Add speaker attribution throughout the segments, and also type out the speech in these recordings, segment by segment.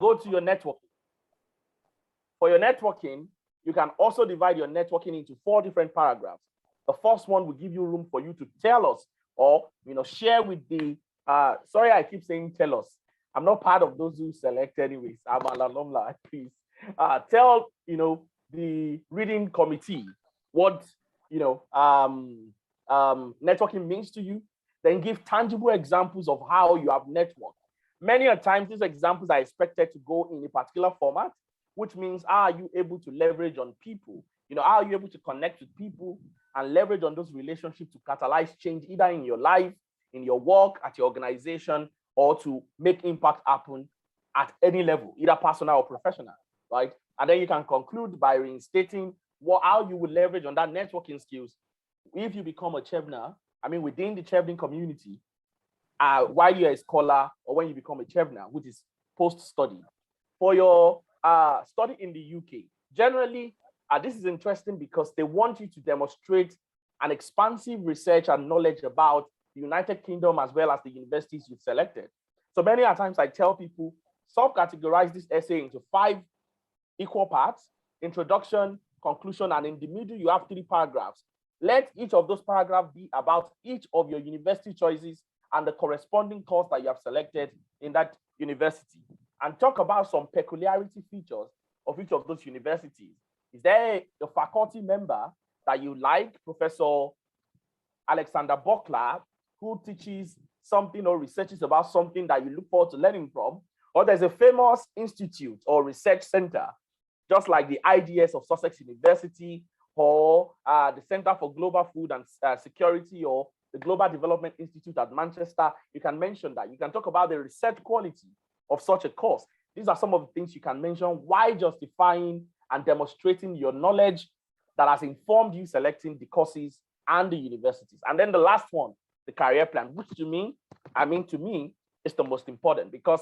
Speaker 1: go to your networking. For your networking, you can also divide your networking into 4 different paragraphs. The first one will give you room for you to tell us or share with the, sorry, I keep saying tell us. I'm not part of those who select anyways. I'm an alumni, please. Tell, the reading committee what, networking means to you. Then give tangible examples of how you have networked. Many a times, these examples are expected to go in a particular format, which means, are you able to leverage on people? Are you able to connect with people and leverage on those relationships to catalyze change either in your life, in your work, at your organization, or to make impact happen at any level, either personal or professional, right? And then you can conclude by reinstating how you would leverage on that networking skills if you become a Chevener, within the Chevening community, while you're a scholar or when you become a Chevener, which is post-study. For your study in the UK, generally, this is interesting because they want you to demonstrate an expansive research and knowledge about the United Kingdom as well as the universities you've selected. So many times I tell people, subcategorize this essay into 5 equal parts: introduction, conclusion, and in the middle, you have 3 paragraphs. Let each of those paragraphs be about each of your university choices and the corresponding course that you have selected in that university. And talk about some peculiarity features of each of those universities. Is there a faculty member that you like, Professor Alexander Buckler, who teaches something or researches about something that you look forward to learning from? Or there's a famous institute or research center, just like the IDS of Sussex University, or the Center for Global Food and Security, or the Global Development Institute at Manchester. You can mention that. You can talk about the research quality of such a course. These are some of the things you can mention while justifying and demonstrating your knowledge that has informed you selecting the courses and the universities. And then the last one, the career plan, which to me is the most important, because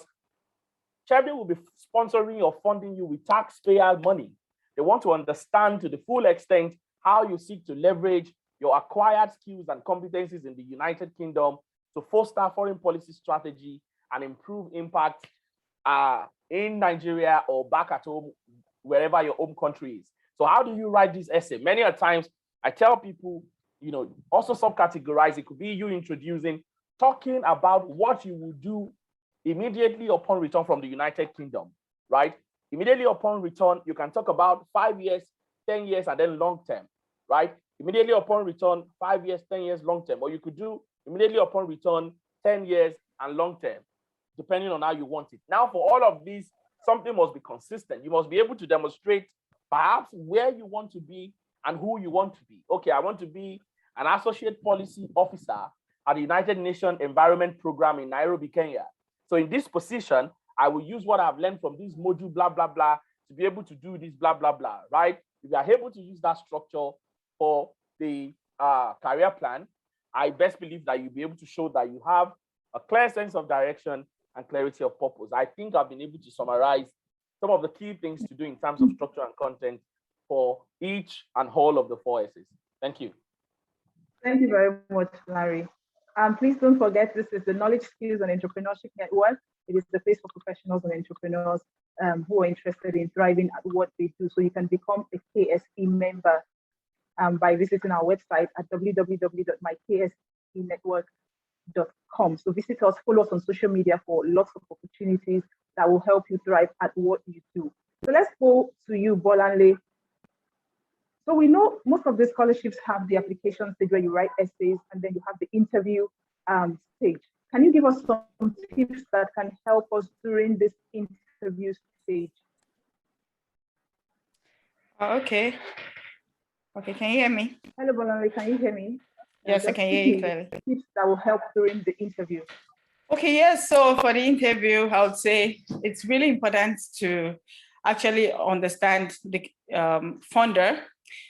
Speaker 1: Chevening will be sponsoring or funding you with taxpayer money. They want to understand to the full extent how you seek to leverage your acquired skills and competencies in the United Kingdom to foster foreign policy strategy and improve impact in Nigeria or back at home, wherever your home country is. So how do you write this essay? Many a times I tell people, also subcategorize. It could be you introducing, talking about what you will do immediately upon return from the United Kingdom, right? Immediately upon return, you can talk about 5 years, 10 years, and then long term, right? Immediately upon return, 5 years, 10 years, long term. Or you could do immediately upon return, 10 years and long term, depending on how you want it. Now, for all of these, something must be consistent. You must be able to demonstrate perhaps where you want to be and who you want to be. Okay, I want to be an associate policy officer at the United Nations Environment Program in Nairobi, Kenya. So in this position, I will use what I've learned from this module, blah, blah, blah, to be able to do this, blah, blah, blah, right? If you are able to use that structure for the career plan, I best believe that you'll be able to show that you have a clear sense of direction and clarity of purpose. I think I've been able to summarize some of the key things to do in terms of structure and content for each and all of the 4 essays. Thank you.
Speaker 2: Thank you very much, Larry. Please don't forget, this is the Knowledge, Skills, and Entrepreneurship Network. It is the place for professionals and entrepreneurs who are interested in thriving at what they do. So you can become a KSE member by visiting our website at www.mykspenetwork.com. So visit us, follow us on social media for lots of opportunities that will help you thrive at what you do. So let's go to you, Bolanle. So we know most of the scholarships have the application stage where you write essays, and then you have the interview stage. Can you give us some tips that can help us during this interview stage?
Speaker 3: Okay, can you hear me?
Speaker 2: Hello, Bolanle, can you hear me?
Speaker 3: Yes, I can hear you clearly.
Speaker 2: Tips that will help during the interview.
Speaker 3: Okay, yes, so for the interview, I would say it's really important to actually understand the funder.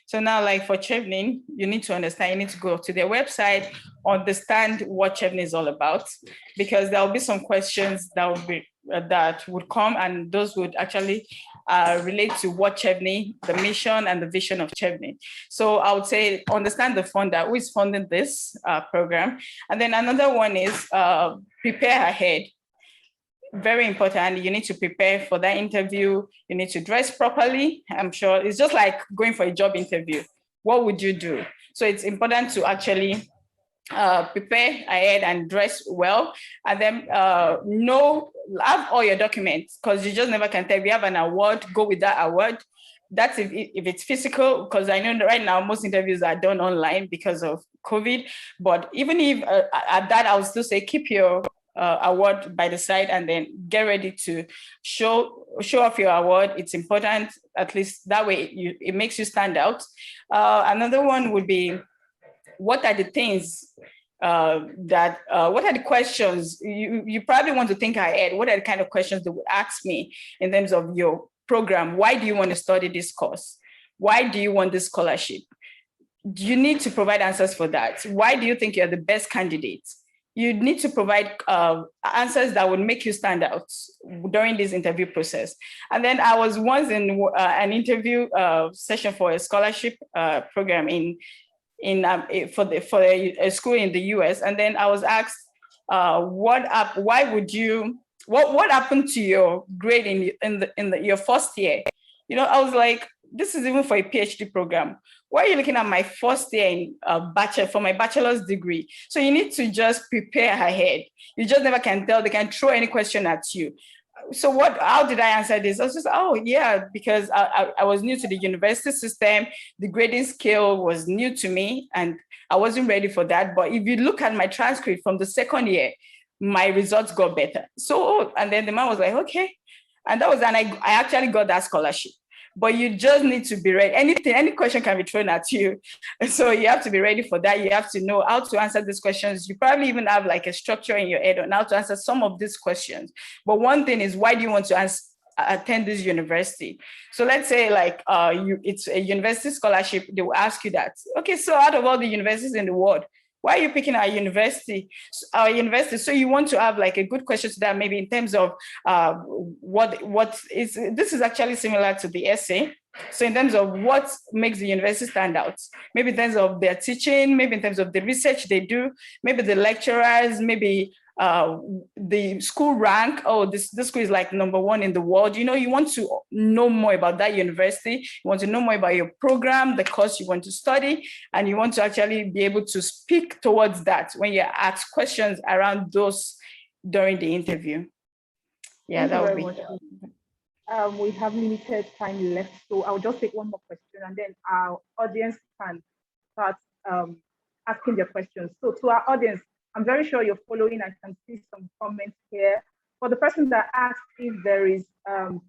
Speaker 3: So now, like for Chevening, you need to understand, you need to go to their website, understand what Chevening is all about, because there will be some questions that would come, and those would actually relate to what Chevening, the mission and the vision of Chevening. So I would say understand the funder, who is funding this program. And then another one is prepare ahead. very important. You need to prepare for that interview. You need to dress properly. I'm sure it's just like going for a job interview. What would you do? So it's important to actually prepare ahead and dress well, and then have all your documents, because you just never can tell. If you have an award, go with that award. That's if it's physical, because I know that right now most interviews are done online because of COVID. But even if at that, I would still say keep your award by the side and then get ready to show off your award. It's important, at least that way it makes you stand out. Another one would be, what are the things what are the questions you probably want to think ahead? What are the kind of questions they would ask me in terms of your program? Why do you want to study this course? Why do you want this scholarship? You need to provide answers for that. Why do you think you're the best candidate? You need to provide answers that would make you stand out during this interview process. And then I was once in an interview session for a scholarship program for a school in the US, and then I was asked, what happened to your grade in your first year? I was like, this is even for a PhD program. Why are you looking at my first year in for my bachelor's degree? So you need to just prepare ahead. You just never can tell. They can throw any question at you. So how did I answer this? I was just, because I was new to the university system. The grading scale was new to me and I wasn't ready for that. But if you look at my transcript from the second year, my results got better. So, and then the man was like, okay. And I actually got that scholarship. But you just need to be ready. Any question can be thrown at you. So you have to be ready for that. You have to know how to answer these questions. You probably even have like a structure in your head on how to answer some of these questions. But one thing is, why do you want to attend this university? So let's say like it's a university scholarship. They will ask you that. Okay, so out of all the universities in the world, why are you picking our university? So you want to have like a good question to that, maybe in terms of this is actually similar to the essay. So in terms of what makes the university stand out, maybe in terms of their teaching, maybe in terms of the research they do, maybe the lecturers, maybe the school rank. Oh, this school is like #1 in the world. You want to know more about that university. You want to know more about your program, the course you want to study, and you want to actually be able to speak towards that when you ask questions around those during the interview. Yeah, that would be.
Speaker 2: We have limited time left, so I'll just take one more question, and then our audience can start asking their questions. So to our audience, I'm very sure you're following. I can see some comments here. For the person that asked if there is an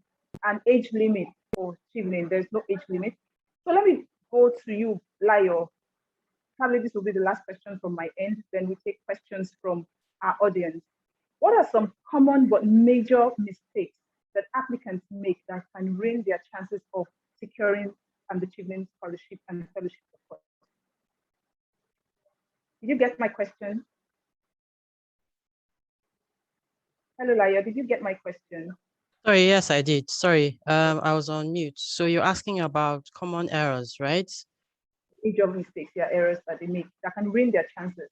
Speaker 2: age limit for Chevening, there's no age limit. So let me go to you, Layo. Probably this will be the last question from my end. Then we take questions from our audience. What are some common but major mistakes that applicants make that can ruin their chances of securing the Chevening scholarship and fellowship support? Did you get my question? Hello, Laya, did you get my question?
Speaker 4: Sorry, yes, I did. Sorry, I was on mute. So you're asking about common errors, right?
Speaker 2: Major mistakes, errors that they make that can ruin their chances.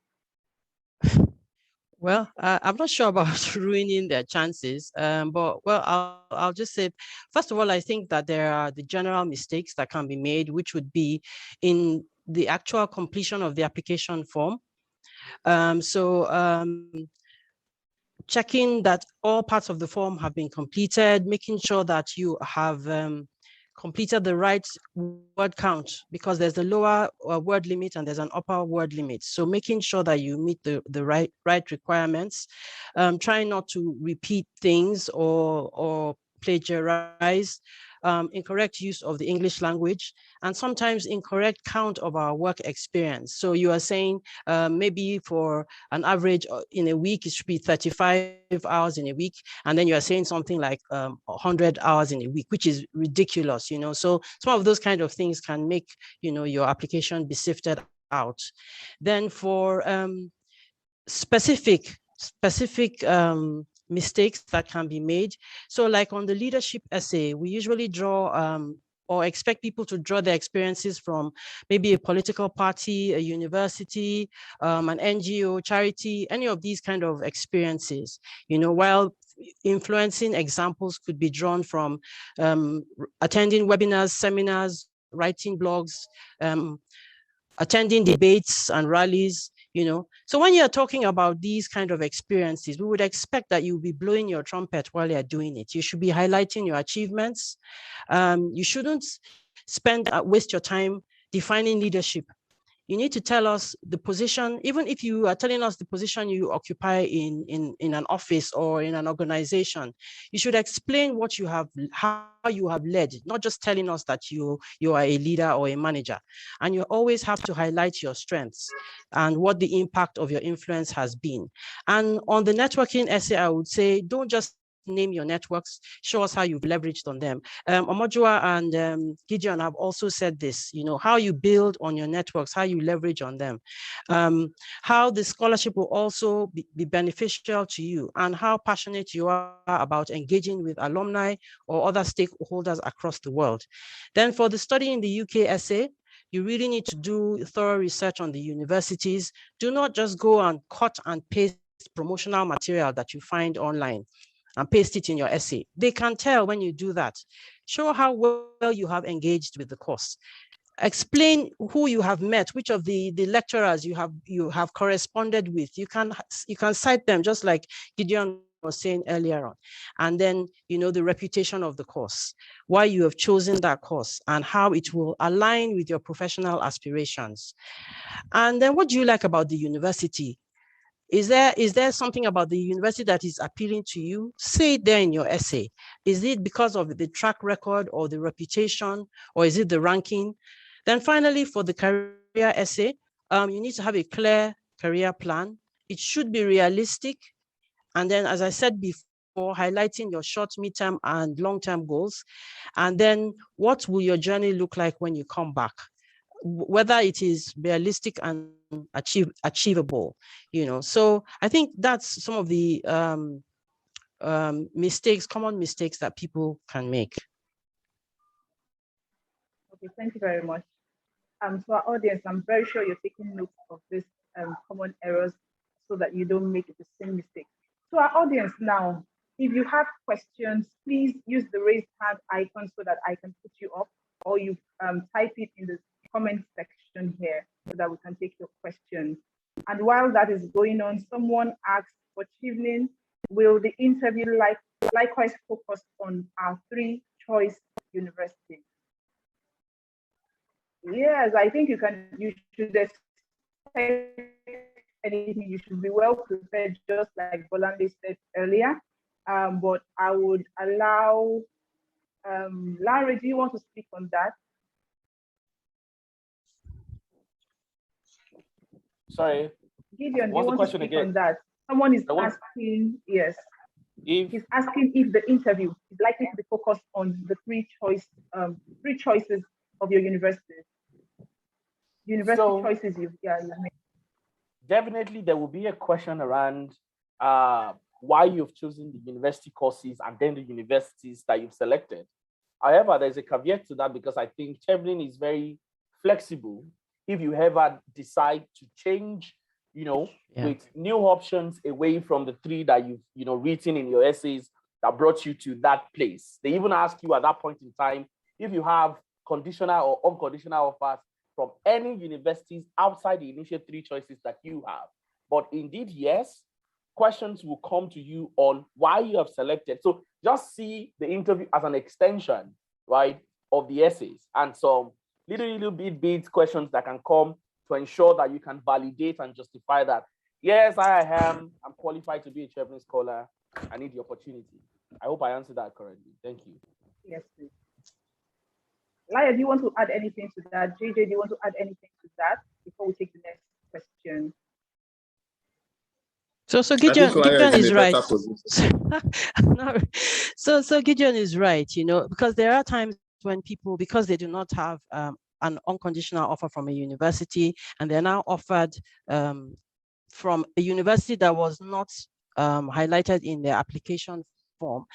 Speaker 4: Well, I'm not sure about ruining their chances, but well, I'll just say, first of all, I think that there are the general mistakes that can be made, which would be in the actual completion of the application form. Checking that all parts of the form have been completed, making sure that you have completed the right word count, because there's a lower word limit and there's an upper word limit. So making sure that you meet the right requirements, trying not to repeat things or plagiarize, incorrect use of the English language, and sometimes incorrect count of our work experience. So you are saying maybe for an average in a week, it should be 35 hours in a week. And then you are saying something like 100 hours in a week, which is ridiculous, So some of those kind of things can make, your application be sifted out. Then for specific mistakes that can be made. So like on the leadership essay, we usually draw or expect people to draw their experiences from maybe a political party, a university, an NGO, charity, any of these kind of experiences, while influencing examples could be drawn from attending webinars, seminars, writing blogs, attending debates and rallies, So when you're talking about these kind of experiences, we would expect that you'll be blowing your trumpet while you're doing it. You should be highlighting your achievements. You shouldn't waste your time defining leadership. You need to tell us the position, even if you are telling us the position you occupy in an office or in an organization, you should explain how you have led, not just telling us that you are a leader or a manager. And you always have to highlight your strengths and what the impact of your influence has been. And on the networking essay, I would say, don't just name your networks, show us how you've leveraged on them. Omojua and Gideon have also said this, how you build on your networks, how you leverage on them, how the scholarship will also be beneficial to you, and how passionate you are about engaging with alumni or other stakeholders across the world. Then for the study in the UK essay, you really need to do thorough research on the universities. Do not just go and cut and paste promotional material that you find online and paste it in your essay. They can tell when you do that. Show how well you have engaged with the course. Explain who you have met, which of the lecturers you have corresponded with. You can cite them, just like Gideon was saying earlier on. And then, the reputation of the course, why you have chosen that course, and how it will align with your professional aspirations. And then, what do you like about the university? Is there something about the university that is appealing to you? Say it there in your essay. Is it because of the track record or the reputation, or is it the ranking? Then finally, for the career essay, you need to have a clear career plan. It should be realistic. And then, as I said before, highlighting your short, midterm, and long-term goals. And then what will your journey look like when you come back? Whether it is realistic and achievable, So I think that's some of the common mistakes that people can make.
Speaker 2: Okay, thank you very much. To our audience, I'm very sure you're taking notes of these common errors so that you don't make the same mistake. To our audience now, if you have questions, please use the raised hand icon so that I can put you up, or you type it in the comment section here so that we can take your questions. And while that is going on, someone asked for Chevening, will the interview likewise focus on our 3 choice universities? Yes, I think you should expect anything. You should be well prepared, just like Bolanle said earlier. But I would allow Larry, do you want to speak on that?
Speaker 1: Sorry.
Speaker 2: Gideon, do you want to speak on that? Someone is asking, yes. He's asking if the interview is likely to be focused on the 3 choices of your university. Choices you've made.
Speaker 1: Definitely, there will be a question around why you've chosen the university courses and then the universities that you've selected. However, there's a caveat to that, because I think Chevening is very flexible. If you ever decide to change, with new options away from the 3 that you've written in your essays that brought you to that place. They even ask you at that point in time if you have conditional or unconditional offers from any universities outside the initial 3 choices that you have. But indeed, yes, questions will come to you on why you have selected. So just see the interview as an extension, right, of the essays, and some little bit questions that can come to ensure that you can validate and justify that, yes, I'm qualified to be a Chevening scholar. I need the opportunity. I hope I answered that correctly. Thank you.
Speaker 2: Yes, please. Laya, do you want to add anything to that? JJ, do you want to add anything to that before we take the next question?
Speaker 4: So Gideon is right. No. So Gideon is right, because there are times when people, because they do not have an unconditional offer from a university, and they're now offered from a university that was not highlighted in their application form,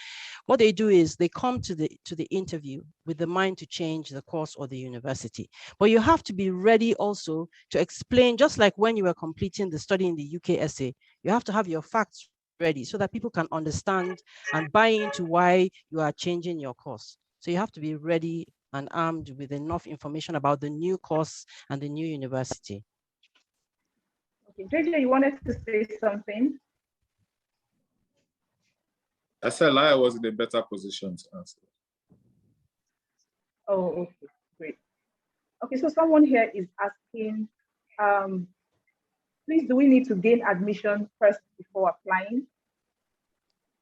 Speaker 4: what they do is they come to the interview with the mind to change the course or the university. But you have to be ready also to explain, just like when you were completing the study in the UK essay, you have to have your facts ready so that people can understand and buy into why you are changing your course. So you have to be ready and armed with enough information about the new course and the new university.
Speaker 2: Okay, JJ, you wanted to say something?
Speaker 5: I said Laya was in a better position to answer.
Speaker 2: Oh, okay, great. Okay, so someone here is asking, please, do we need to gain admission first before applying?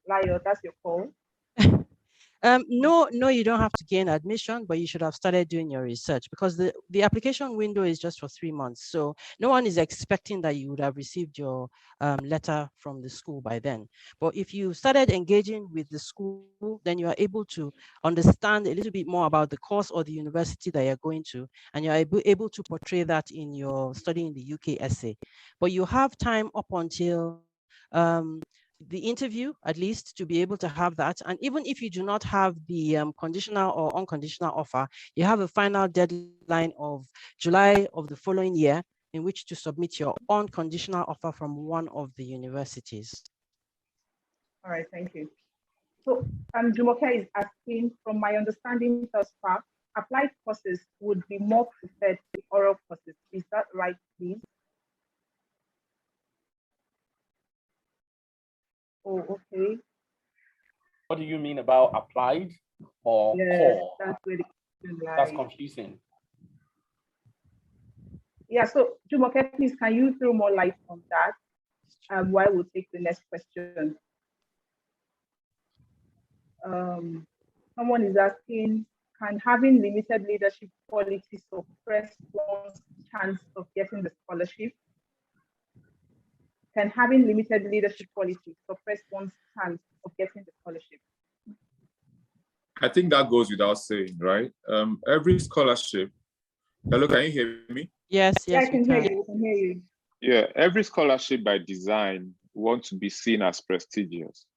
Speaker 2: Layo, that's your call.
Speaker 4: No, you don't have to gain admission, but you should have started doing your research, because the application window is just for 3 months. So no one is expecting that you would have received your letter from the school by then. But if you started engaging with the school, then you are able to understand a little bit more about the course or the university that you're going to, and you're able to portray that in your study in the UK essay. But you have time up until the interview, at least, to be able to have that. And even if you do not have the conditional or unconditional offer, you have a final deadline of July of the following year in which to submit your unconditional offer from one of the universities.
Speaker 2: All right, thank you. So Jumoke is asking, from my understanding thus far, applied courses would be more preferred to oral courses. Is that right, please? Oh, okay.
Speaker 1: What do you mean about applied or core?
Speaker 2: That's where the question lies.
Speaker 1: That's confusing.
Speaker 2: Yeah, so Jumoke, please, can you throw more light on that? While we'll take the next question. Someone is asking, can having limited leadership qualities suppress one's chance of getting the scholarship? Can having limited leadership qualities suppress one's chance of getting the scholarship?
Speaker 5: I think that goes without saying, right? Every scholarship. Hello, can you hear me?
Speaker 4: Yes,
Speaker 2: Yeah, I can hear you. I can hear you.
Speaker 5: Yeah, every scholarship by design wants to be seen as prestigious.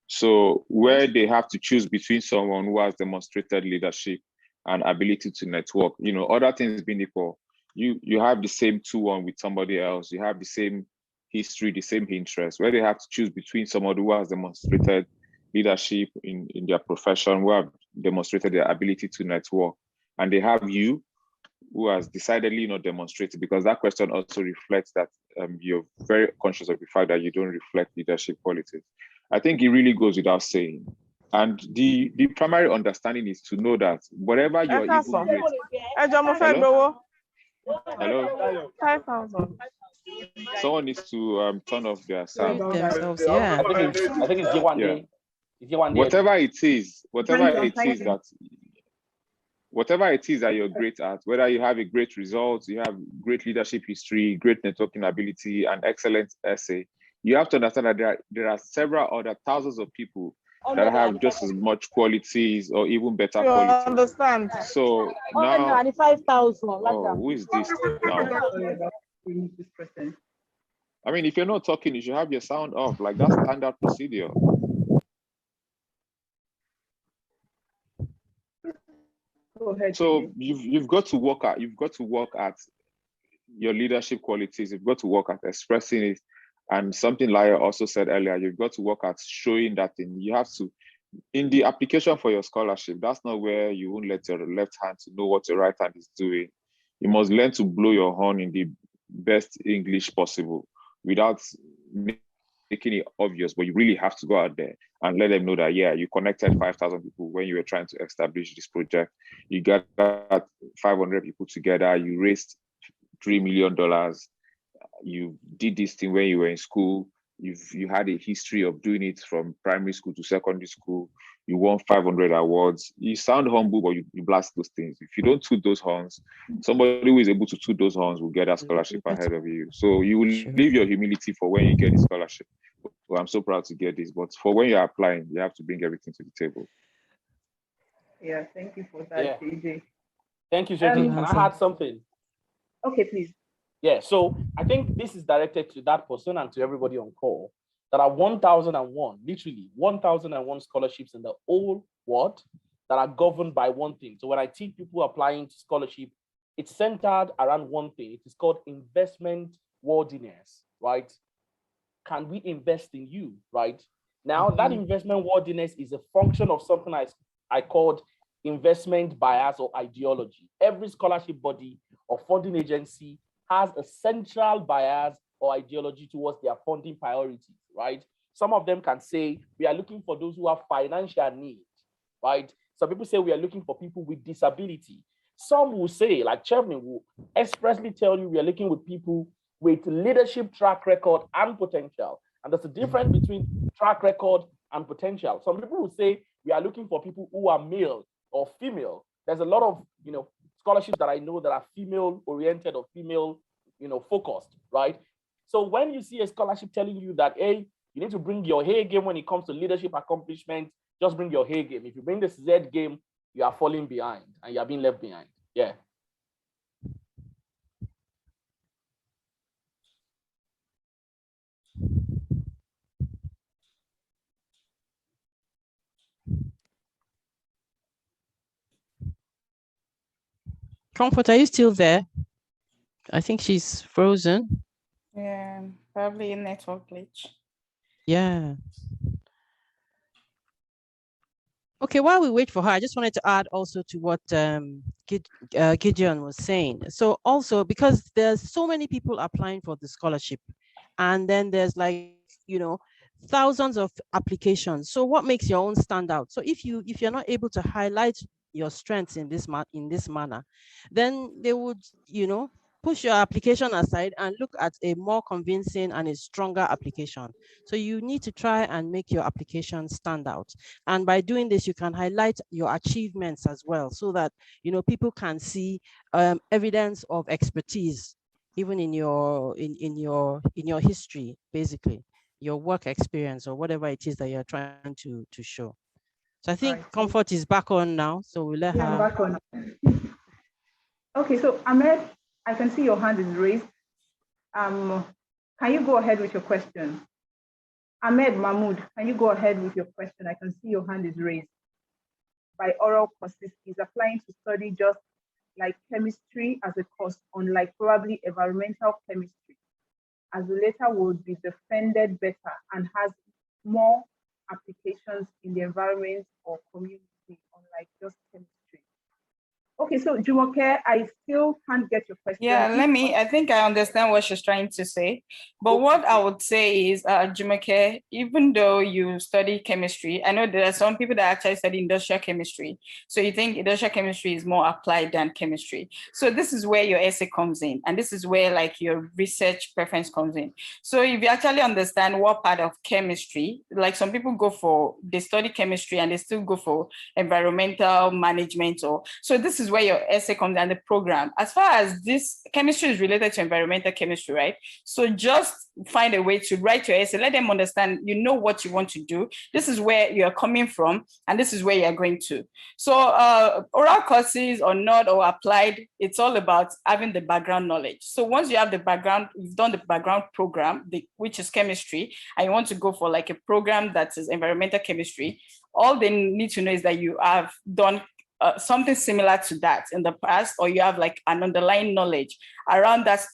Speaker 5: So where they have to choose between someone who has demonstrated leadership and ability to network, other things being equal, you have the same 2-1 with somebody else, you have the same history, the same interests, where they have to choose between someone who has demonstrated leadership in their profession, who have demonstrated their ability to network, and they have you who has decidedly not demonstrated, because that question also reflects that you're very conscious of the fact that you don't reflect leadership qualities. I think it really goes without saying. And the primary understanding is to know that whatever you're able to... Hello?
Speaker 6: 5,000.
Speaker 5: Someone needs to turn off their sound.
Speaker 4: Themselves, yeah.
Speaker 1: I think it's Yewande.
Speaker 5: Yeah. Whatever it is that you're great at, whether you have a great result, you have great leadership history, great networking ability, and excellent essay, you have to understand that there are several other thousands of people that have just as much qualities or even better qualities.
Speaker 6: Understand?
Speaker 5: So now,
Speaker 6: 5,000.
Speaker 5: who is this now? I mean, if you're not talking, you should have your sound off. Like, that's standard procedure.
Speaker 2: Go ahead.
Speaker 5: So you've got to work at your leadership qualities. You've got to work at expressing it. And something Laya also said earlier, you've got to work at showing that thing. You have to, in the application for your scholarship, that's not where you won't let your left hand to know what your right hand is doing. You must learn to blow your horn in the best English possible without making it obvious, but you really have to go out there and let them know that, yeah, you connected 5,000 people when you were trying to establish this project. You got 500 people together, you raised $3 million. You did this thing when you were in school. You had a history of doing it from primary school to secondary school. You won 500 awards. You sound humble, but you blast those things. If you don't toot those horns, somebody who is able to toot those horns will get a scholarship ahead of you. So you will leave your humility for when you get the scholarship. Well, I'm so proud to get this, but for when you're applying, you have to bring everything to the table.
Speaker 2: Yeah, thank you for that, JJ.
Speaker 1: Thank you, JJ. Can I add something?
Speaker 2: Okay, please.
Speaker 1: Yeah, so I think this is directed to that person and to everybody on call. There are 1,001, literally 1,001 scholarships in the whole world that are governed by one thing. So when I teach people applying to scholarship, it's centered around one thing. It is called investment worthiness, right? Can we invest in you, right? Now, that investment worthiness is a function of something I called investment bias or ideology. Every scholarship body or funding agency has a central bias or ideology towards their funding priorities, right? Some of them can say, we are looking for those who have financial needs, right? Some people say we are looking for people with disability. Some will say, like Chevening will expressly tell you, we are looking with people with leadership track record and potential. And there's a difference between track record and potential. Some people will say we are looking for people who are male or female. There's a lot of scholarships that I know that are female oriented or female focused, right? So when you see a scholarship telling you that, hey, you need to bring your A game when it comes to leadership accomplishment, just bring your A game. If you bring the Z game, you are falling behind and you are being left behind. Yeah.
Speaker 4: Comfort, are you still there? I think she's frozen.
Speaker 3: Yeah, probably a network glitch.
Speaker 4: Yeah. Okay, while we wait for her, I just wanted to add also to what Gideon was saying. So also, because there's so many people applying for the scholarship, and then there's like, thousands of applications. So what makes your own stand out? So if you're not able to highlight your strengths in this manner, then they would, push your application aside and look at a more convincing and a stronger application. So you need to try and make your application stand out. And by doing this, you can highlight your achievements as well, so that, people can see evidence of expertise, even in your history, basically your work experience or whatever it is that you're trying to show. So I think Comfort is back on now. So we'll let her.
Speaker 2: I'm back on. Okay, so Ahmed, I can see your hand is raised. Can you go ahead with your question? Ahmed Mahmoud, can you go ahead with your question? I can see your hand is raised. By oral courses, is applying to study just like chemistry as a course, unlike probably environmental chemistry, as the latter would be defended better and has more applications in the environment or community, unlike just chemistry. Okay, so Jumoke, I still can't get your question.
Speaker 3: Yeah, I think I understand what she's trying to say. But what I would say is, Jumoke, even though you study chemistry, I know there are some people that actually study industrial chemistry. So you think industrial chemistry is more applied than chemistry. So this is where your essay comes in. And this is where like your research preference comes in. So if you actually understand what part of chemistry, like some people they study chemistry and they still go for environmental management. So this is where your essay comes and the program. As far as this chemistry is related to environmental chemistry, right? So just find a way to write your essay, let them understand, what you want to do. This is where you're coming from, and this is where you're going to. So oral courses or not or applied, it's all about having the background knowledge. So once you have the background, you've done the background program, which is chemistry, and you want to go for like a program that is environmental chemistry, all they need to know is that you have done something similar to that in the past, or you have like an underlying knowledge around that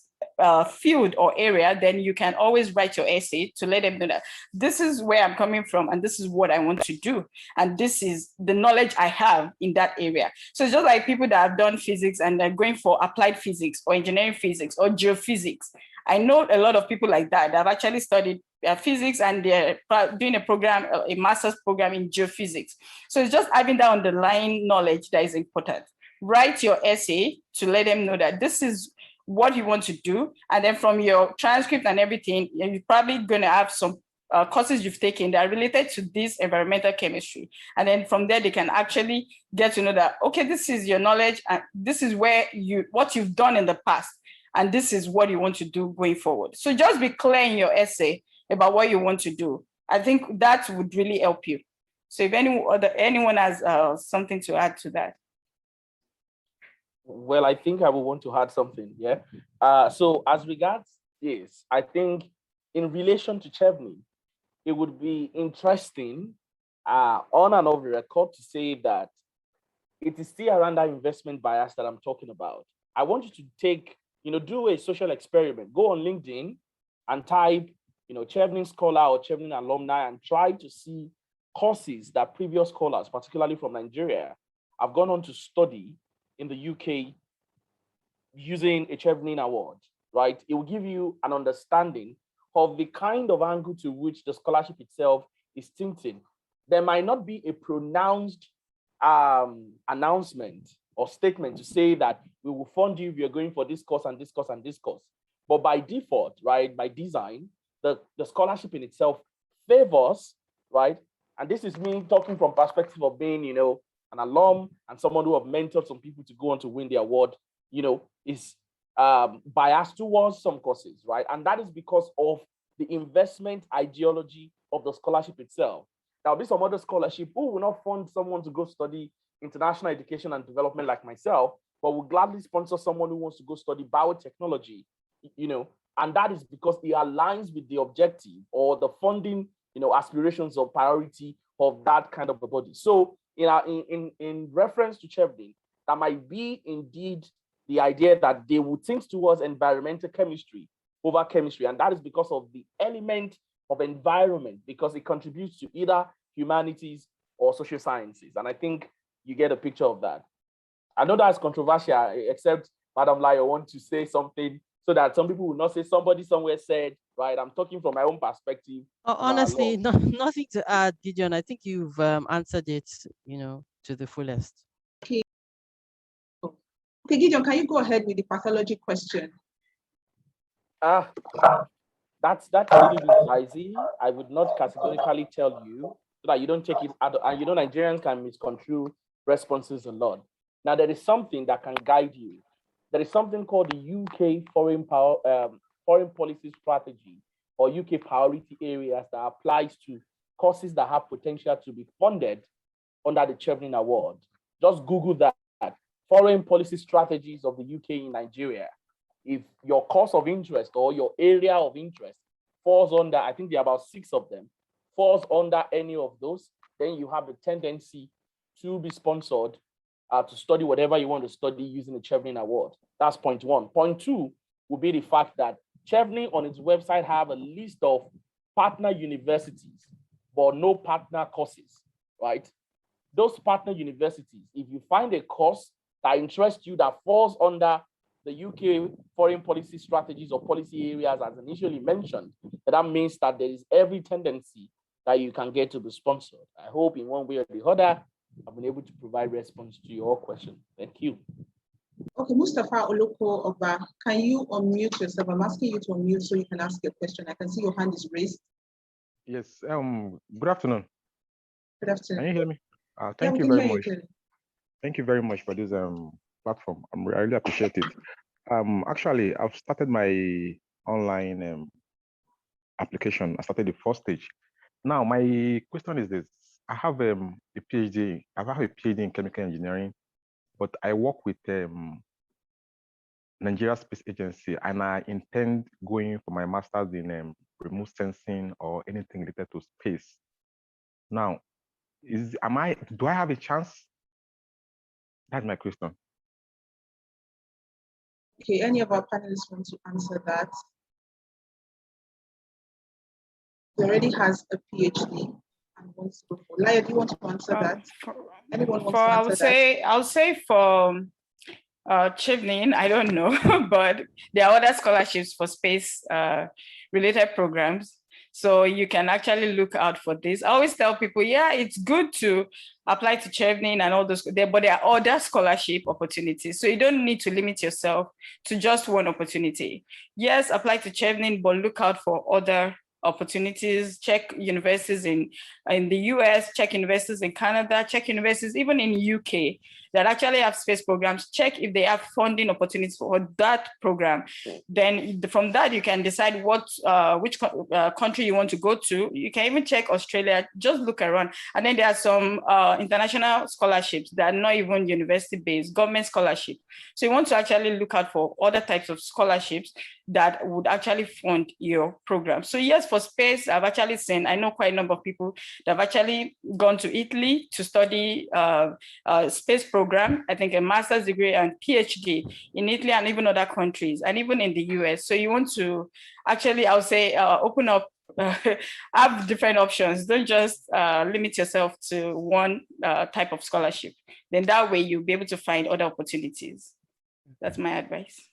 Speaker 3: field or area, then you can always write your essay to let them know that this is where I'm coming from and this is what I want to do. And this is the knowledge I have in that area. So it's just like people that have done physics and they're going for applied physics or engineering physics or geophysics. I know a lot of people like that have actually studied physics and they're doing a master's program in geophysics. So it's just having that underlying knowledge that is important. Write your essay to let them know that this is what you want to do. And then from your transcript and everything, you're probably going to have some courses you've taken that are related to this environmental chemistry. And then from there, they can actually get to know that, okay, this is your knowledge and this is what you've done in the past. And this is what you want to do going forward. So just be clear in your essay about what you want to do. I think that would really help you. So if anyone has something to add to that.
Speaker 1: Well, I think I will want to add something, yeah? So as regards this, I think in relation to Chevening, it would be interesting on and off the record to say that it is still around that investment bias that I'm talking about. I want you to take, do a social experiment. Go on LinkedIn and type, Chevening Scholar or Chevening Alumni and try to see courses that previous scholars, particularly from Nigeria, have gone on to study in the UK using a Chevening Award, right? It will give you an understanding of the kind of angle to which the scholarship itself is tilting. There might not be a pronounced announcement or statement to say that we will fund you if you're going for this course and this course and this course. But by default, right, by design, the scholarship in itself favors, right? And this is me talking from perspective of being, an alum and someone who have mentored some people to go on to win the award, is biased towards some courses, right? And that is because of the investment ideology of the scholarship itself. There'll be some other scholarship who will not fund someone to go study international education and development like myself, but will gladly sponsor someone who wants to go study biotechnology, and that is because it aligns with the objective or the funding, aspirations or priority of that kind of a body. So, in reference to Chevening, that might be indeed the idea that they will think towards environmental chemistry over chemistry, and that is because of the element of environment, because it contributes to either humanities or social sciences. And I think you get a picture of that. I know that's controversial, except Madam Layo want to say something so that some people will not say somebody somewhere said, right? I'm talking from my own perspective.
Speaker 4: Honestly, nothing to add, Gideon. I think you've answered it, to the fullest.
Speaker 2: Okay, Gideon, can you go ahead with the pathology question?
Speaker 1: That's a little bit dicey. I would not categorically tell you so that you don't take it out. And Nigerians can misconstrue responses a lot. Now, there is something that can guide you. There is something called the UK foreign policy strategy, or UK priority areas, that applies to courses that have potential to be funded under the Chevening Award. Just Google that, foreign policy strategies of the UK in Nigeria. If your course of interest or your area of interest falls under, I think there are about 6 of them, falls under any of those, then you have the tendency to be sponsored to study whatever you want to study using the Chevening Award. That's point 1. Point 2 will be the fact that Chevening on its website have a list of partner universities, but no partner courses, right? Those partner universities, if you find a course that interests you that falls under the UK foreign policy strategies or policy areas as initially mentioned, that means that there is every tendency that you can get to be sponsored. I hope in one way or the other, I've been able to provide response to your question. Thank you.
Speaker 2: Okay, Mustafa Oloko Oba, can you unmute yourself? I'm asking you to unmute so you can ask your question. I can see your hand is raised.
Speaker 6: Yes, good afternoon.
Speaker 2: Good afternoon.
Speaker 6: Can you hear me? Thank you very much. Thank you very much for this platform. I really appreciate it. Actually, I've started my online application. I started the first stage. Now, my question is this. I have a PhD. I have a PhD in chemical engineering, but I work with Nigeria Space Agency, and I intend going for my master's in remote sensing or anything related to space. Now, do I have a chance? That's my question.
Speaker 2: Okay, any of our panelists want to answer that? He already has a PhD and wants to go for. Laya, do you want to answer that? Anyone wants to answer that?
Speaker 3: I'll say for Chevening, I don't know, but there are other scholarships for space related programs. So you can actually look out for this. I always tell people, yeah, it's good to apply to Chevening and all those, but there are other scholarship opportunities. So you don't need to limit yourself to just one opportunity. Yes, apply to Chevening, but look out for other opportunities. Check universities in the US, check universities in Canada, check universities even in UK that actually have space programs. Check if they have funding opportunities for that program. Then from that, you can decide which country you want to go to. You can even check Australia, just look around. And then there are some international scholarships that are not even university-based, government scholarship. So you want to actually look out for other types of scholarships that would actually fund your program. So yes, for space, I've actually seen, I know quite a number of people that have actually gone to Italy to study space program, I think a master's degree and PhD in Italy and even other countries, and even in the US. So you want to actually, I would say, open up, have different options. Don't just limit yourself to one type of scholarship. Then that way you'll be able to find other opportunities. That's my advice.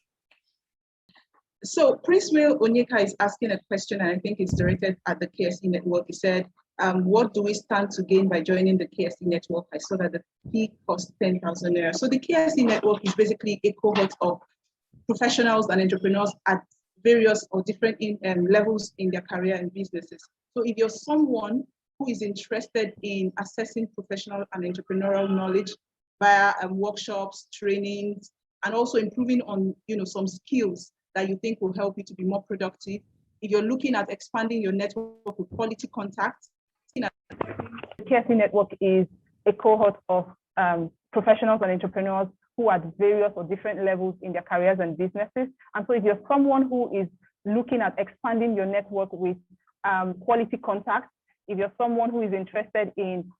Speaker 2: So Prince Will Onyeka is asking a question, and I think it's directed at the KSE network. He said, what do we stand to gain by joining the KSE network? I saw that the fee costs 10,000 naira. So the KSE network is basically a cohort of professionals and entrepreneurs at various or different levels in their career and businesses. So if you're someone who is interested in assessing professional and entrepreneurial knowledge via workshops, trainings, and also improving on some skills that you think will help you to be more productive. If you're looking at expanding your network with quality contacts, the KSE network is a cohort of professionals and entrepreneurs who are at various or different levels in their careers and businesses. And so if you're someone who is looking at expanding your network with quality contacts, if you're someone who is interested in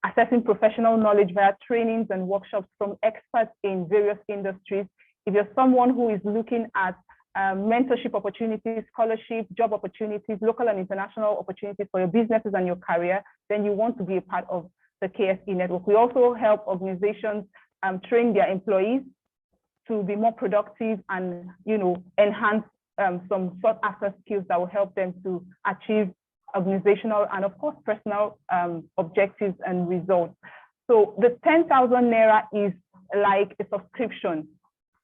Speaker 2: assessing professional knowledge via trainings and workshops from experts in various industries, if you're someone who is looking at mentorship opportunities, scholarship, job opportunities, local and international opportunities for your businesses and your career, then you want to be a part of the KSE network. We also help organizations train their employees to be more productive and enhance some sought after skills that will help them to achieve organizational and of course personal objectives and results. So the 10,000 naira is like a subscription.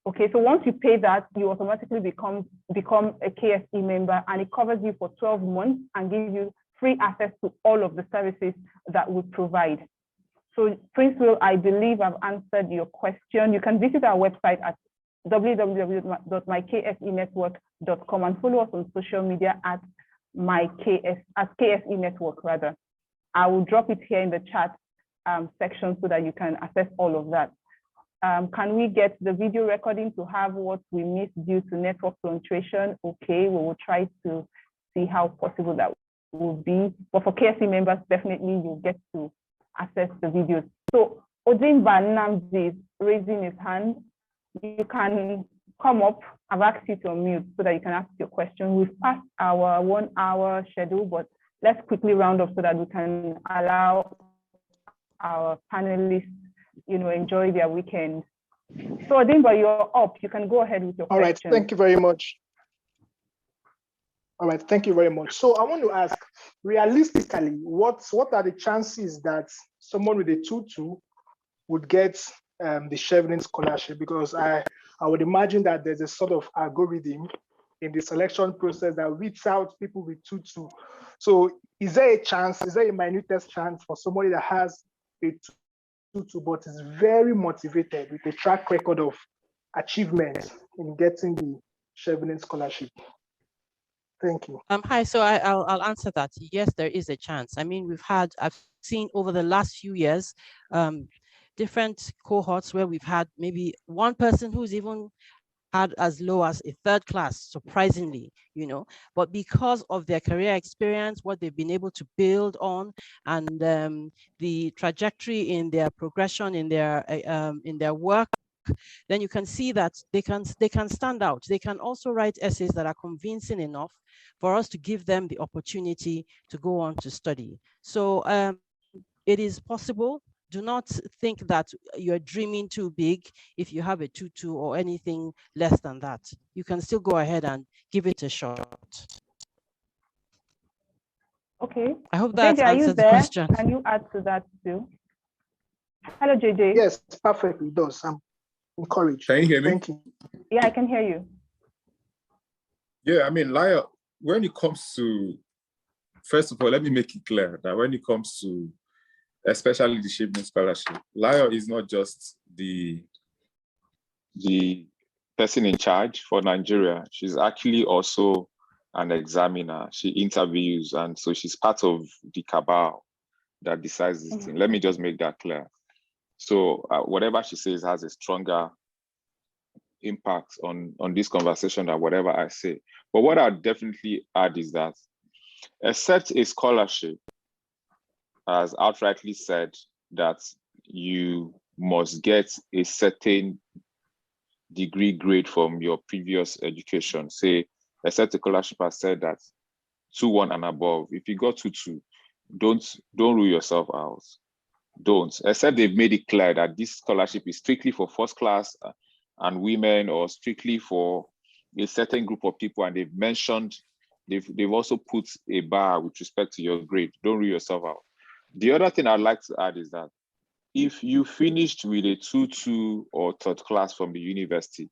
Speaker 2: Okay, so once you pay that, you automatically become a KSE member, and it covers you for 12 months and gives you free access to all of the services that we provide. So Prince Will, I believe I've answered your question. You can visit our website at www.myksenetwork.com and follow us on social media at KSE Network rather. I will drop it here in the chat section so that you can access all of that. Can we get the video recording to have what we missed due to network fluctuation? Okay, we will try to see how possible that will be. But for KSE members, definitely you'll get to access the videos. So Odinba Namdi is raising his hand. You can come up. I've asked you to unmute so that you can ask your question. We've passed our 1 hour schedule, but let's quickly round up so that we can allow our panelists enjoy their weekend. So Odinba, you're up. You can go ahead with your question.
Speaker 7: All right, thank you very much. All right, thank you very much. So I want to ask, realistically, what are the chances that someone with a 2-2 would get the Chevening scholarship? Because I would imagine that there's a sort of algorithm in the selection process that weeds out people with 2-2. So is there a chance, is there a minutest chance for somebody that has a 2-2 but is very motivated with a track record of achievement in getting the Chevening scholarship? Thank you.
Speaker 4: Hi, so I'll answer that. Yes, there is a chance. I mean, I've seen over the last few years, different cohorts where we've had maybe one person who's even had as low as a 3rd class, surprisingly, but because of their career experience, what they've been able to build on, and the trajectory in their progression in their work, then you can see that they can stand out. They can also write essays that are convincing enough for us to give them the opportunity to go on to study. So it is possible. Do not think that you're dreaming too big if you have a 2-2 or anything less than that. You can still go ahead and give it a shot.
Speaker 2: Okay.
Speaker 4: I hope that answers the question.
Speaker 2: Can you add to that too? Hello, JJ.
Speaker 7: Yes, perfectly. It does. I'm encouraged.
Speaker 8: Can you hear me?
Speaker 7: Thank you.
Speaker 2: Yeah, I can hear you.
Speaker 8: Yeah, I mean, Laya, when it comes to, first of all, let me make it clear that when it comes to especially the Chevening scholarship, Laya is not just the person in charge for Nigeria. She's actually also an examiner. She interviews, and so she's part of the cabal that decides this thing. Let me just make that clear. So whatever she says has a stronger
Speaker 5: impact on this conversation than whatever I say. But what I'd definitely add is that except a scholarship, as outrightly said, that you must get a certain degree grade from your previous education. Say, except a scholarship has said that 2-1 and above. If you got 2-2, don't rule yourself out. Don't, except they've made it clear that this scholarship is strictly for first class and women, or strictly for a certain group of people, and they've mentioned, they've also put a bar with respect to your grade. Don't rule yourself out. The other thing I'd like to add is that if you finished with a 2-2 or third class from the university,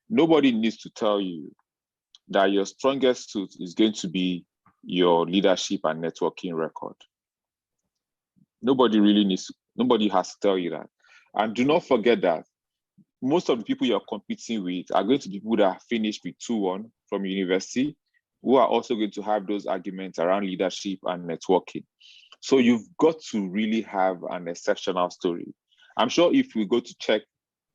Speaker 5: nobody needs to tell you that your strongest suit is going to be your leadership and networking record. Nobody has to tell you that. And do not forget that most of the people you're competing with are going to be people that are finished with 2-1 from university, who are also going to have those arguments around leadership and networking. So you've got to really have an exceptional story. I'm sure if we go to check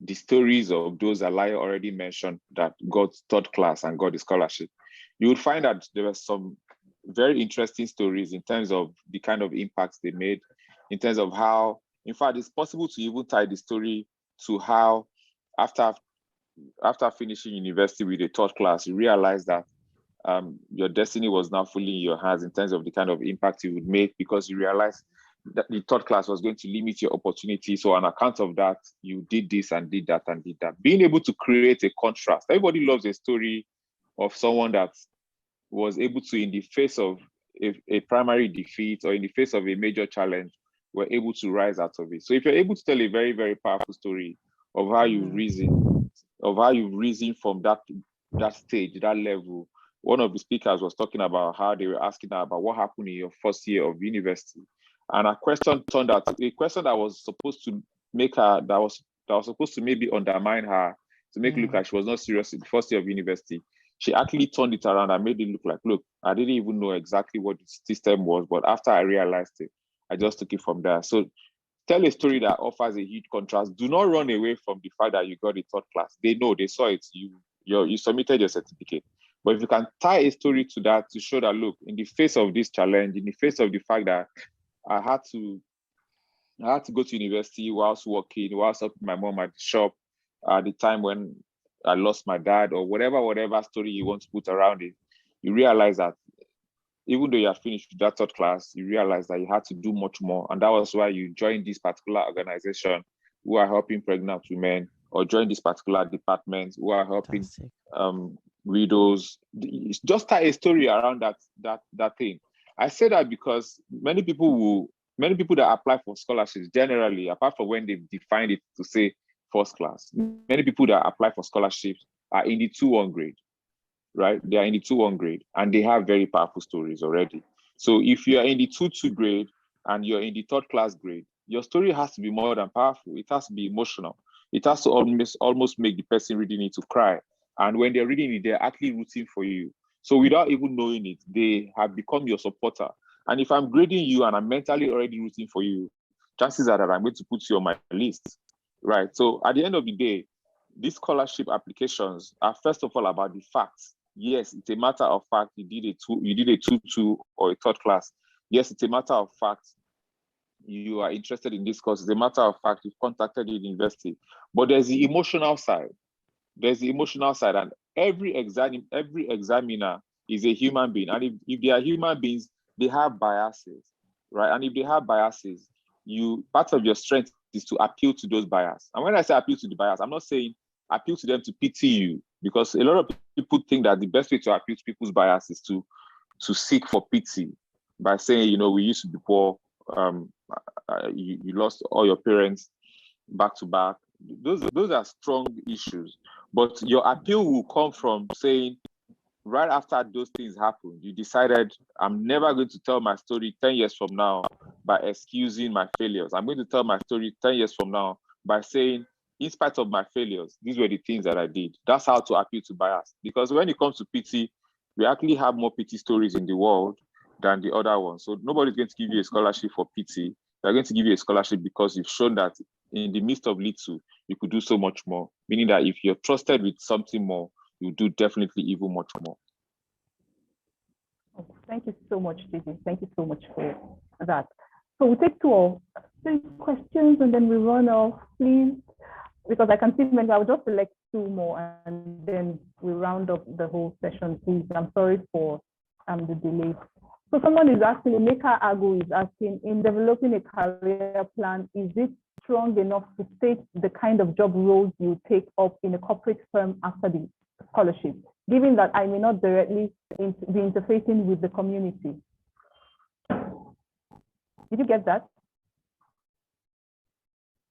Speaker 5: the stories of those that Layo already mentioned that got third class and got the scholarship, you would find that there were some very interesting stories in terms of the kind of impacts they made, in terms of how, in fact, it's possible to even tie the story to how after finishing university with a third class, you realize that your destiny was now fully in your hands in terms of the kind of impact you would make, because you realize that the third class was going to limit your opportunity. So on account of that, you did this and did that and did that. Being able to create a contrast. Everybody loves a story of someone that was able to, in the face of a primary defeat or in the face of a major challenge, were able to rise out of it. So if you're able to tell a very, very powerful story of how you've risen from that stage, that level. One of the speakers was talking about how they were asking her about what happened in your first year of university. And a question turned out, a question that was supposed to make her, that was supposed to maybe undermine her, to make it look like she was not serious in the first year of university. She actually turned it around and made it look like, look, I didn't even know exactly what the system was, but after I realized it, I just took it from there. So tell a story that offers a huge contrast. Do not run away from the fact that you got a third class. They know, they saw it, you submitted your certificate. But if you can tie a story to that to show that, look, in the face of this challenge, in the face of the fact that I had to go to university whilst working, whilst helping my mom at the shop, at the time when I lost my dad, or whatever story you want to put around it, you realize that even though you have finished with that third class, you realize that you had to do much more. And that was why you joined this particular organization who are helping pregnant women, or join this particular department who are helping widows. Just tie a story around that thing. I say that because many people that apply for scholarships generally, apart from when they've defined it to say first class, many people that apply for scholarships are in the 2-1 grade, right? They are in the 2-1 grade and they have very powerful stories already. So if you are in the 2-2 grade and you're in the third class grade, your story has to be more than powerful. It has to be emotional. It has to almost make the person reading it to cry. And when they're reading it, they're actually rooting for you. So without even knowing it, they have become your supporter. And if I'm grading you and I'm mentally already rooting for you, chances are that I'm going to put you on my list, right? So at the end of the day, these scholarship applications are first of all about the facts. Yes, it's a matter of fact you did a 2-2 or a third class. Yes, it's a matter of fact you are interested in this course. It's a matter of fact you've contacted the university. But there's the emotional side. And every examiner is a human being. And if they are human beings, they have biases, right? And if they have biases, part of your strength is to appeal to those biases. And when I say appeal to the bias, I'm not saying appeal to them to pity you, because a lot of people think that the best way to appeal to people's bias is to seek for pity by saying, we used to be poor, you lost all your parents back to back. Those are strong issues. But your appeal will come from saying, right after those things happened, you decided, I'm never going to tell my story 10 years from now by excusing my failures. I'm going to tell my story 10 years from now by saying, in spite of my failures, these were the things that I did. That's how to appeal to bias. Because when it comes to pity, we actually have more pity stories in the world than the other ones. So nobody's going to give you a scholarship for pity. They're going to give you a scholarship because you've shown that in the midst of little, you could do so much more. Meaning that if you're trusted with something more, you do definitely even much more.
Speaker 2: Thank you so much, Gigi. Thank you so much for that. So we'll take 2 or 3 questions and then we run off, please, because I can see many. I'll just select 2 more and then we round up the whole session, please. I'm sorry for the delay. So someone is asking, Emeka Agu is asking, in developing a career plan, is it strong enough to state the kind of job roles you take up in a corporate firm after the scholarship, given that I may not directly be interfacing with the community? Did you get that?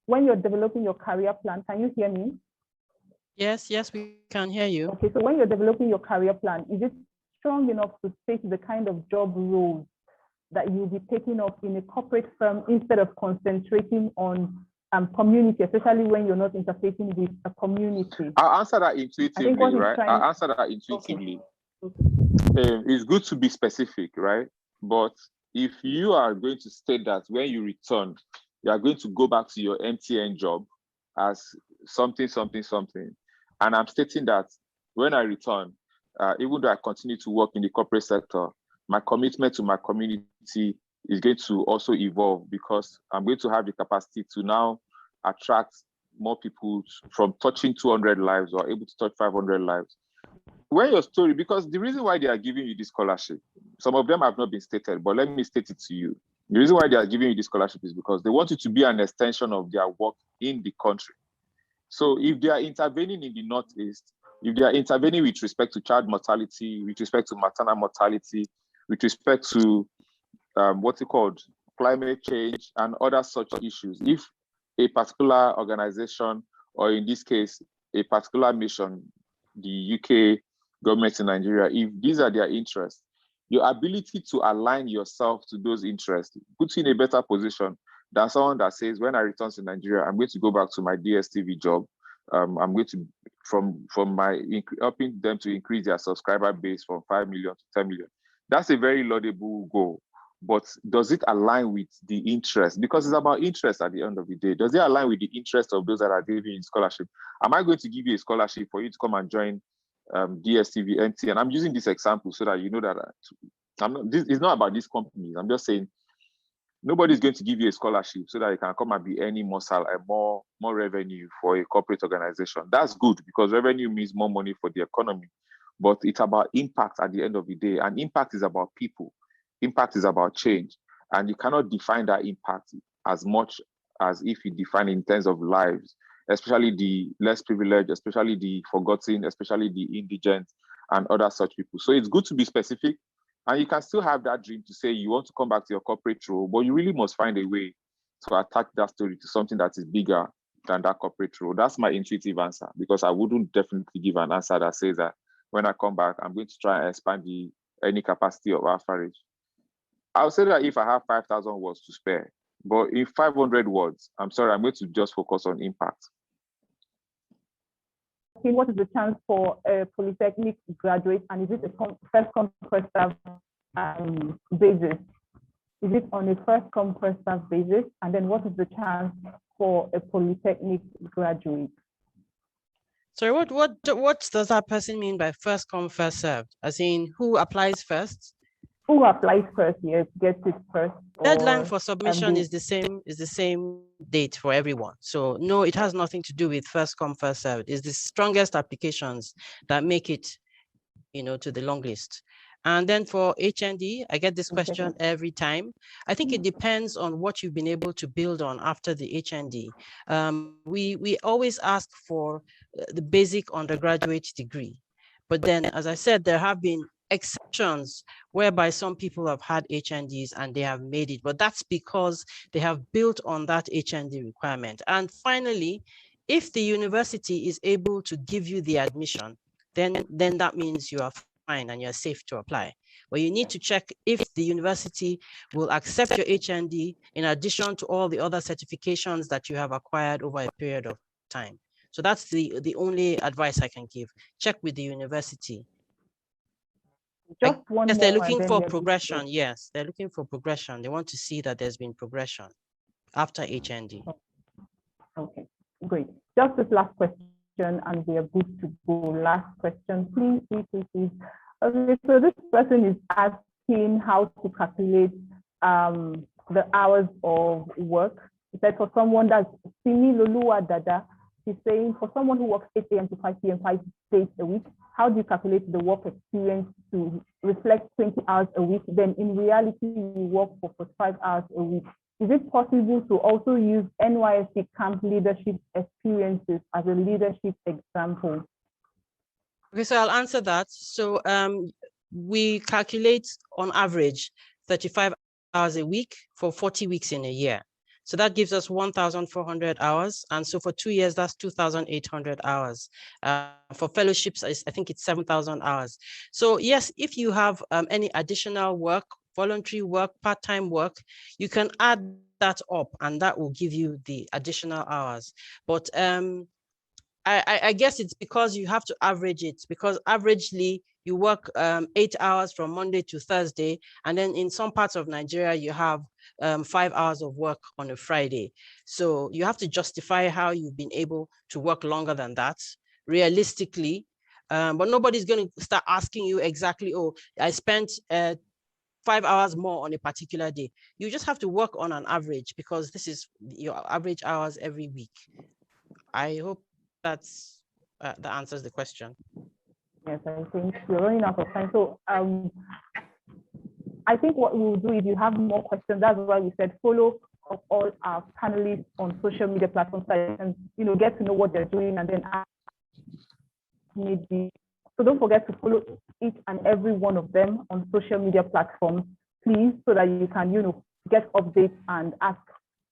Speaker 2: When you're developing your career plan, can you hear me?
Speaker 4: Yes, we can hear you.
Speaker 2: Okay, so when you're developing your career plan, is it strong enough to state the kind of job roles that you'll be taking up in a corporate firm instead of concentrating on community, especially when you're not interfacing with a community?
Speaker 5: I'll answer that intuitively, right? I'll answer that intuitively. Okay. It's good to be specific, right? But if you are going to state that when you return, you are going to go back to your MTN job as something, and I'm stating that when I return, even though I continue to work in the corporate sector, my commitment to my community is going to also evolve, because I'm going to have the capacity to now attract more people from touching 200 lives or able to touch 500 lives. When your story, because the reason why they are giving you this scholarship, some of them have not been stated, but let me state it to you. The reason why they are giving you this scholarship is because they want you to be an extension of their work in the country. So if they are intervening in the Northeast, if they are intervening with respect to child mortality, with respect to maternal mortality, with respect to climate change and other such issues, if a particular organization, or in this case, a particular mission, the UK government in Nigeria, if these are their interests, your ability to align yourself to those interests puts you in a better position than someone that says, when I return to Nigeria, I'm going to go back to my DSTV job. I'm going to, from my helping them to increase their subscriber base from 5 million to 10 million. That's a very laudable goal. But does it align with the interest? Because it's about interest at the end of the day. Does it align with the interest of those that are giving you scholarship? Am I going to give you a scholarship for you to come and join DSTV, NT? And I'm using this example so that you know that it's not about these companies. I'm just saying nobody's going to give you a scholarship so that you can come and be earning more revenue for a corporate organization. That's good, because revenue means more money for the economy. But it's about impact at the end of the day. And impact is about people. Impact is about change, and you cannot define that impact as much as if you define in terms of lives, especially the less privileged, especially the forgotten, especially the indigent and other such people. So it's good to be specific, and you can still have that dream to say you want to come back to your corporate role, but you really must find a way to attach that story to something that is bigger than that corporate role. That's my intuitive answer, because I wouldn't definitely give an answer that says that when I come back, I'm going to try and expand any capacity of our farage. I'll say that if I have 5,000 words to spare, but in 500 words, I'm sorry, I'm going to just focus on impact.
Speaker 2: What is the chance for a polytechnic graduate, and is it a first come first serve basis? Is it on a first come first serve basis? And then what is the chance for a polytechnic graduate?
Speaker 4: Sorry, what does that person mean by first come first served? As in, who applies first?
Speaker 2: Who applies first, yes, gets it first.
Speaker 4: Deadline for submission is the same date for everyone. So no, it has nothing to do with first come first served. It's the strongest applications that make it, to the long list. And then for HND, I get this question every time. I think it depends on what you've been able to build on after the HND. We always ask for the basic undergraduate degree. But then, as I said, there have been exceptions whereby some people have had HNDs and they have made it, but that's because they have built on that HND requirement. And finally, if the university is able to give you the admission, then that means you are fine and you're safe to apply. But you need to check if the university will accept your HND in addition to all the other certifications that you have acquired over a period of time. So that's the only advice I can give. Check with the university.
Speaker 2: Just one
Speaker 4: yes,
Speaker 2: more,
Speaker 4: they're looking for progression. Yes, they're looking for progression. They want to see that there's been progression after HND.
Speaker 2: Okay, great. Just this last question, and we are good to go. Last question, please. Okay, so this person is asking how to calculate the hours of work. He said for someone that's Simi Lolua Dada, he's saying for someone who works 8 a.m. to 5 p.m. 5 days a week, how do you calculate the work experience to reflect 20 hours a week? Then in reality, you work for 45 hours a week. Is it possible to also use NYSC camp leadership experiences as a leadership example?
Speaker 4: Okay, so I'll answer that. So we calculate on average 35 hours a week for 40 weeks in a year. So that gives us 1,400 hours. And so for 2 years, that's 2,800 hours. For fellowships, I think it's 7,000 hours. So yes, if you have any additional work, voluntary work, part-time work, you can add that up and that will give you the additional hours. But I guess it's because you have to average it, because averagely you work 8 hours from Monday to Thursday. And then in some parts of Nigeria, you have 5 hours of work on a Friday. So you have to justify how you've been able to work longer than that, realistically. But nobody's going to start asking you exactly, oh, I spent 5 hours more on a particular day. You just have to work on an average because this is your average hours every week. I hope that answers the question.
Speaker 2: Yes, I think we're running out of time. So I think what we'll do, if you have more questions, that's why we said follow up all our panelists on social media platforms and get to know what they're doing and then ask maybe. So don't forget to follow each and every one of them on social media platforms, please, so that you can, get updates and ask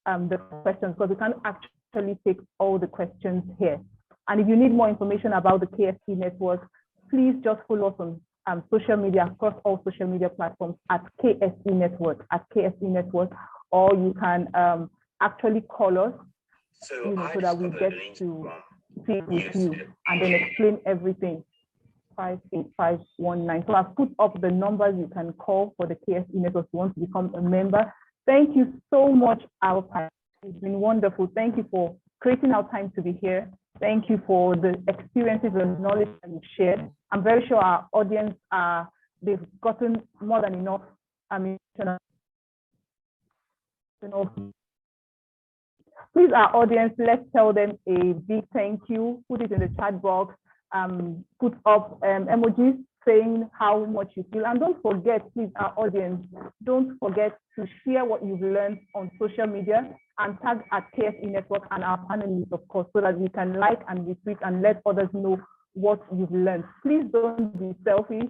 Speaker 2: the questions, because we can't actually take all the questions here. And if you need more information about the KSE network, please just follow us on social media, across all social media platforms at KSE Network, or you can actually call us, so that we get to speak with you and then explain everything. 58519. So I've put up the numbers you can call for the KSE network if you want to become a member. Thank you so much, our panel. It's been wonderful. Thank you for creating our time to be here. Thank you for the experiences and knowledge that you've shared. I'm very sure our audience they've gotten more than enough. Please, our audience, let's tell them a big thank you. Put it in the chat box. Put up emojis saying how much you feel. And don't forget, please, our audience, don't forget to share what you've learned on social media and tag at KSE Network and our panelists, of course, so that we can like and retweet and let others know what you've learned. Please don't be selfish.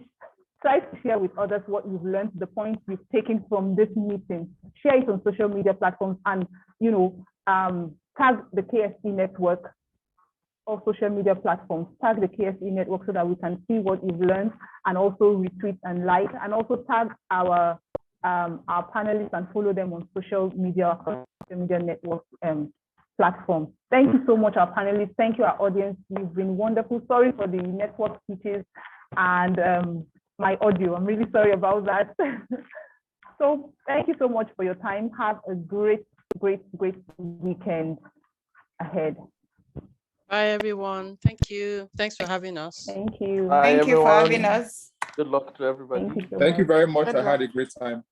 Speaker 2: Try to share with others what you've learned, the points you've taken from this meeting. Share it on social media platforms and, tag the KSE Network or social media platforms, tag the KSE network so that we can see what you've learned and also retweet and like, and also tag our panelists and follow them on social media network platforms. Thank you so much, our panelists. Thank you, our audience. You've been wonderful. Sorry for the network speeches and my audio. I'm really sorry about that. So thank you so much for your time. Have a great weekend ahead.
Speaker 4: Bye, everyone. Thank you. Thanks for having us.
Speaker 2: Thank you.
Speaker 1: Bye,
Speaker 3: Thank
Speaker 1: everyone.
Speaker 3: you for having us.
Speaker 1: Good luck to everybody.
Speaker 2: Thank you,
Speaker 8: Thank you very much. I had a great time.